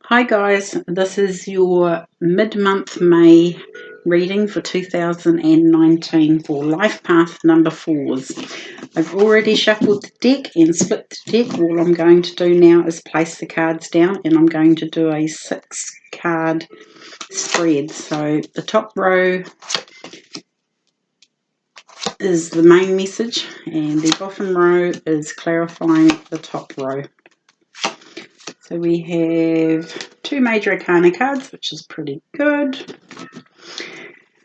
Hi guys, this is your mid-month May reading for 2019 for Life Path number 4s. I've already shuffled the deck and split the deck. All I'm going to do now is place the cards down, and I'm going to do a 6-card spread. So the top row is the main message and the bottom row is clarifying the top row. So we have 2 major arcana cards, which is pretty good.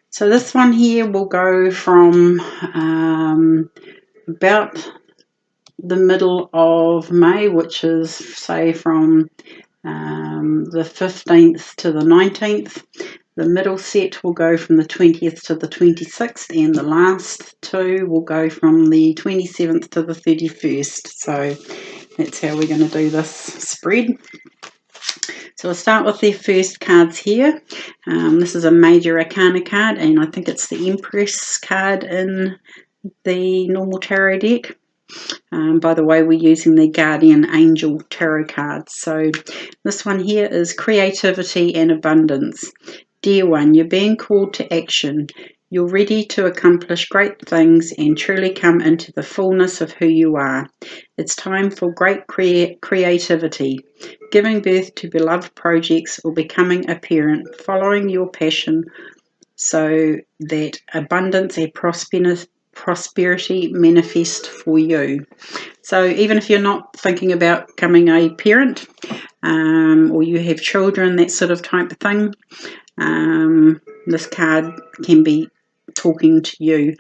So this one here will go from about the middle of May, which is say from the 15th to the 19th. The middle set will go from the 20th to the 26th, and the last 2 will go from the 27th to the 31st. So that's how we're going to do this spread. So we'll start with the first cards here. This is a major arcana card, and I think it's the Empress card in the normal tarot deck. By the way, we're using the Guardian Angel tarot cards. So this one here is creativity and abundance. Dear one, you're being called to action. You're ready to accomplish great things and truly come into the fullness of who you are. It's time for great creativity, giving birth to beloved projects or becoming a parent, following your passion so that abundance and prosperity manifest for you. So even if you're not thinking about becoming a parent or you have children, that sort of type of thing, this card can be talking to you.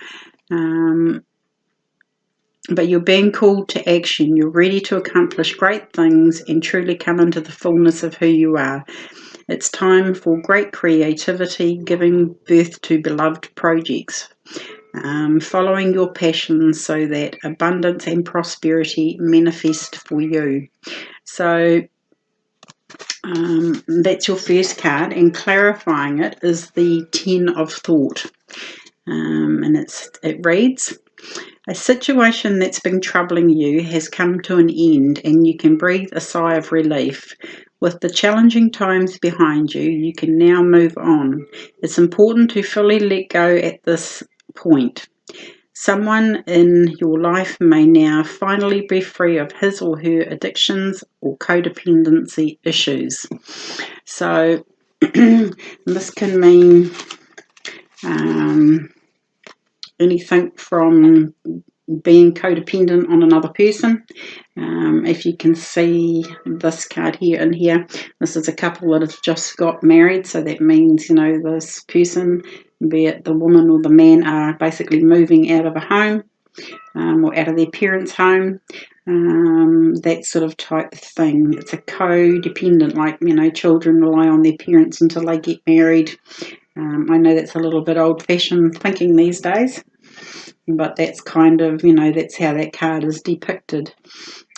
But you're being called to action. You're ready to accomplish great things and truly come into the fullness of who you are. It's time for great creativity, giving birth to beloved projects, following your passions so that abundance and prosperity manifest for you. So that's your first card, and clarifying it is the 10 of Thought. And it reads, a situation that's been troubling you has come to an end and you can breathe a sigh of relief. With the challenging times behind you, you can now move on. It's important to fully let go at this point. Someone in your life may now finally be free of his or her addictions or codependency issues. So this can mean anything from being codependent on another person. If you can see this card here and here, this is a couple that have just got married, so that means, you know, this person, be it the woman or the man, are basically moving out of a home or out of their parents' home, that sort of type of thing. It's a codependent, like, you know, children rely on their parents until they get married. I know that's a little bit old-fashioned thinking these days, but that's kind of, you know, that's how that card is depicted.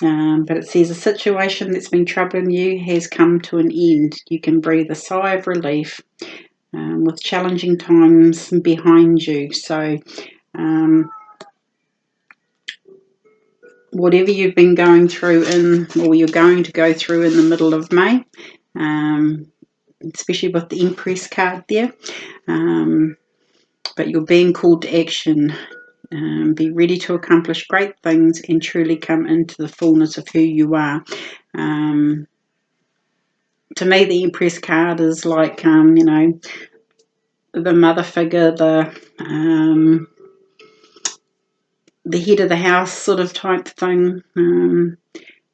But it says a situation that's been troubling you has come to an end. You can breathe a sigh of relief with challenging times behind you. So whatever you've been going through or you're going to go through in the middle of May, especially with the Empress card there, but you're being called to action. Be ready to accomplish great things and truly come into the fullness of who you are. To me, the Empress card is like, you know, the mother figure, the head of the house sort of type thing.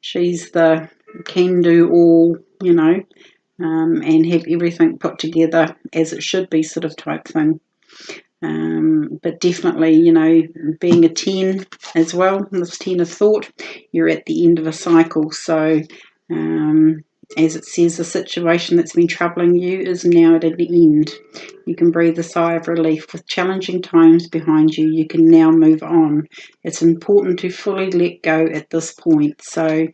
She's the can do all, you know, and have everything put together as it should be sort of type thing. But definitely, you know, being a 10 as well, this 10 of Thought, you're at the end of a cycle. So as it says, the situation that's been troubling you is now at an end. You can breathe a sigh of relief. With challenging times behind you, you can now move on. It's important to fully let go at this point. So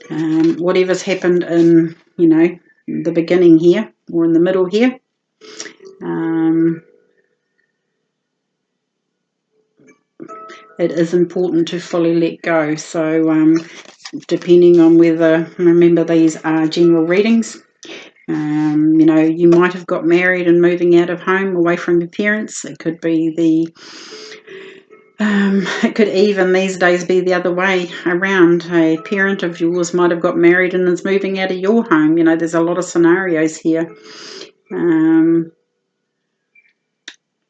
whatever's happened in, you know, the beginning here or in the middle here, it is important to fully let go. So depending on whether, remember these are general readings, You know, you might have got married and moving out of home, away from your parents. It could be it could even these days be the other way around. A parent of yours might have got married and is moving out of your home. You know, there's a lot of scenarios here.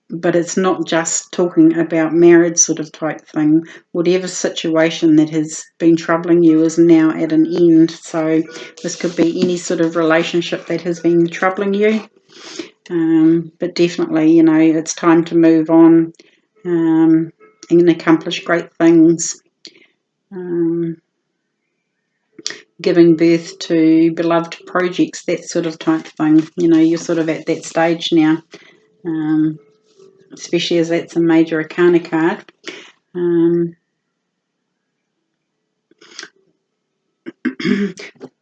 But it's not just talking about marriage sort of type thing. Whatever situation that has been troubling you is now at an end. So this could be any sort of relationship that has been troubling you. But definitely, you know, it's time to move on and accomplish great things. Giving birth to beloved projects, that sort of type thing. You know, you're sort of at that stage now. Especially as that's a major arcana card.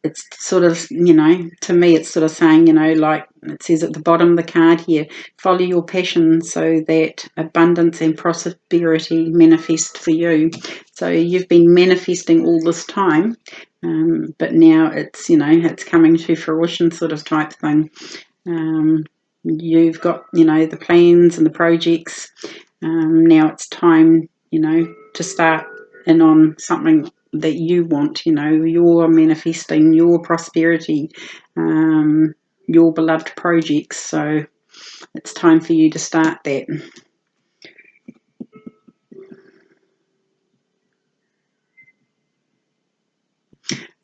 It's sort of, you know, to me it's sort of saying, you know, like it says at the bottom of the card here, follow your passion so that abundance and prosperity manifest for you. So you've been manifesting all this time, but now it's, you know, it's coming to fruition sort of type thing. You've got, you know, the plans and the projects. Now it's time, you know, to start in on something that you want. You know, you're manifesting your prosperity, your beloved projects. So it's time for you to start that.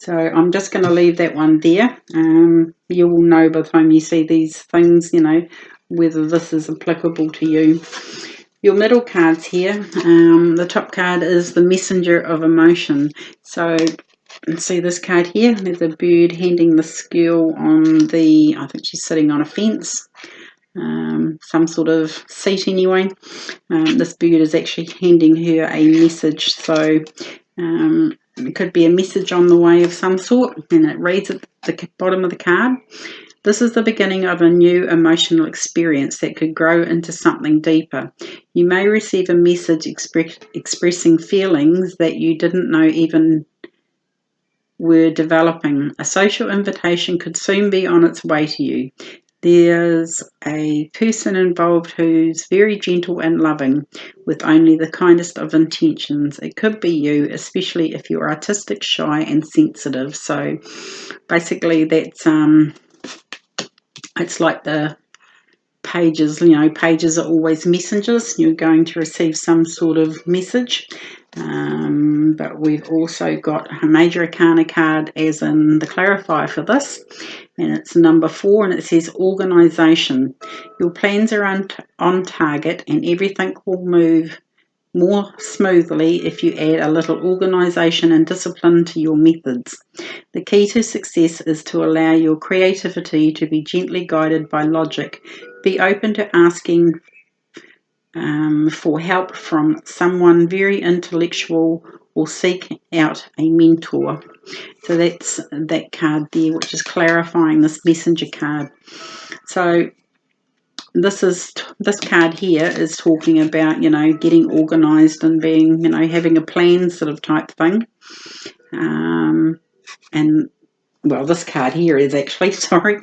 So I'm just going to leave that one there. You will know by the time you see these things, you know, whether this is applicable to you. Your middle cards here, the top card is the Messenger of Emotion. So see this card here, there's a bird handing this girl on the, I think she's sitting on a fence, some sort of seat anyway. This bird is actually handing her a message. So it could be a message on the way of some sort, and it reads at the bottom of the card. This is the beginning of a new emotional experience that could grow into something deeper. You may receive a message expressing feelings that you didn't know even were developing. A social invitation could soon be on its way to you. There's a person involved who's very gentle and loving, with only the kindest of intentions. It could be you, especially if you're artistic, shy, and sensitive. So basically that's it's like the pages, you know, pages are always messengers. You're going to receive some sort of message. But we've also got a major arcana card as in the clarifier for this, and it's number 4, and it says organisation. Your plans are on target and everything will move more smoothly if you add a little organisation and discipline to your methods. The key to success is to allow your creativity to be gently guided by logic. Be open to asking for help from someone very intellectual or seek out a mentor. So that's that card there, which is clarifying this messenger card. So this card here is talking about, you know, getting organised and being, you know, having a plan sort of type thing. And well, this card here is actually, sorry,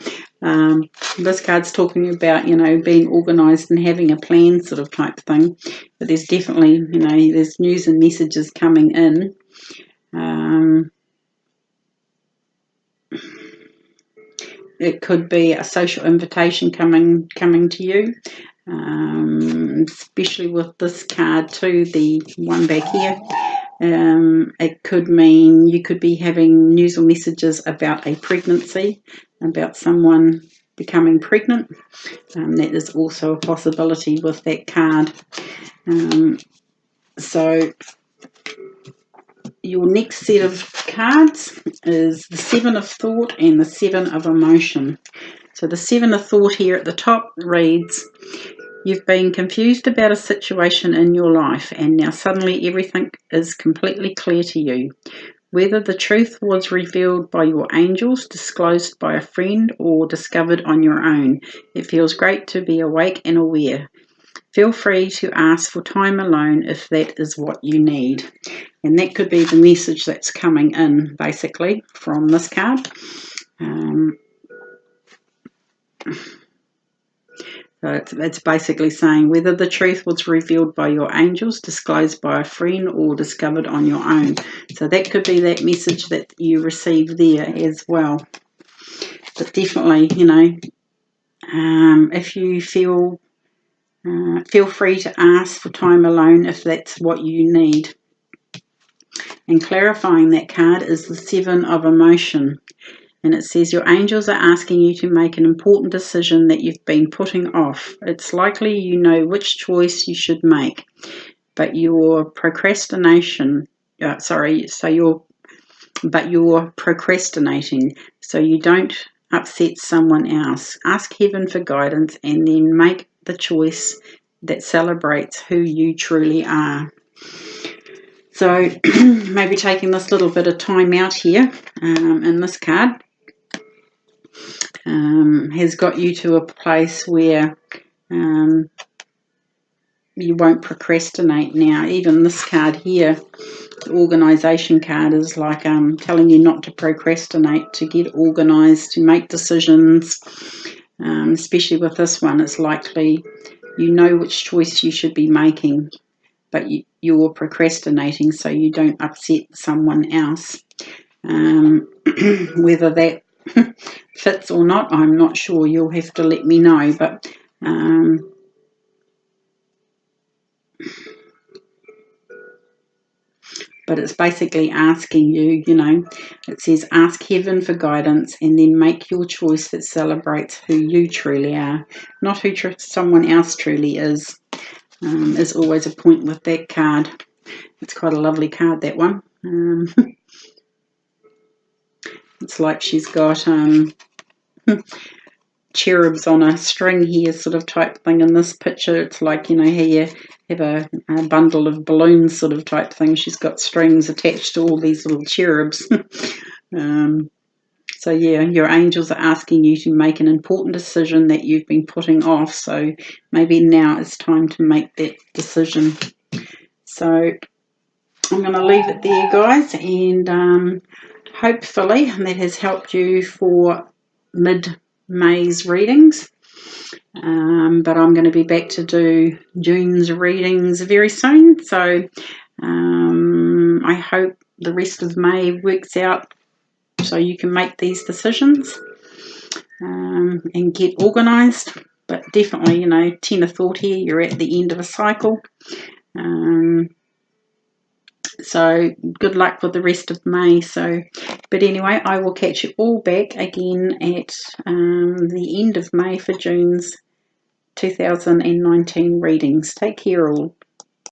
this card's talking about, you know, being organised and having a plan sort of type thing. But there's definitely, you know, there's news and messages coming in. It could be a social invitation coming to you, especially with this card too, the one back here. It could mean you could be having news or messages about a pregnancy, about someone becoming pregnant. That is also a possibility with that card. So your next set of cards is the 7 of Thought and the 7 of Emotion. So the 7 of Thought here at the top reads, you've been confused about a situation in your life and now suddenly everything is completely clear to you. Whether the truth was revealed by your angels, disclosed by a friend, or discovered on your own, it feels great to be awake and aware. Feel free to ask for time alone if that is what you need. And that could be the message that's coming in, basically, from this card. So it's basically saying whether the truth was revealed by your angels, disclosed by a friend, or discovered on your own. So that could be that message that you receive there as well. But definitely, you know, if you feel free to ask for time alone if that's what you need. And clarifying that card is the Seven of Emotion. And it says your angels are asking you to make an important decision that you've been putting off. It's likely you know which choice you should make, but your procrastination, you're procrastinating so you don't upset someone else. Ask heaven for guidance and then make the choice that celebrates who you truly are. So maybe taking this little bit of time out here in this card has got you to a place where you won't procrastinate now. Even this card here, the organisation card, is like telling you not to procrastinate, to get organised, to make decisions. Especially with this one, it's likely you know which choice you should be making, but you're procrastinating so you don't upset someone else. Whether that fits or not, I'm not sure. You'll have to let me know. But it's basically asking you, you know, it says ask heaven for guidance and then make your choice that celebrates who you truly are, not who someone else truly is always a point with that card. It's quite a lovely card, that one. It's like she's got cherubs on a string here sort of type thing. In this picture, it's like, you know, here you have a bundle of balloons sort of type thing. She's got strings attached to all these little cherubs. So yeah, your angels are asking you to make an important decision that you've been putting off. So maybe now it's time to make that decision. So I'm going to leave it there, guys, and hopefully that has helped you for mid-May's readings. But I'm going to be back to do June's readings very soon. So I hope the rest of May works out so you can make these decisions and get organised. But definitely, you know, 10 of thought here, you're at the end of a cycle. So good luck with the rest of May. But anyway, I will catch you all back again at the end of May for June's 2019 readings. Take care all.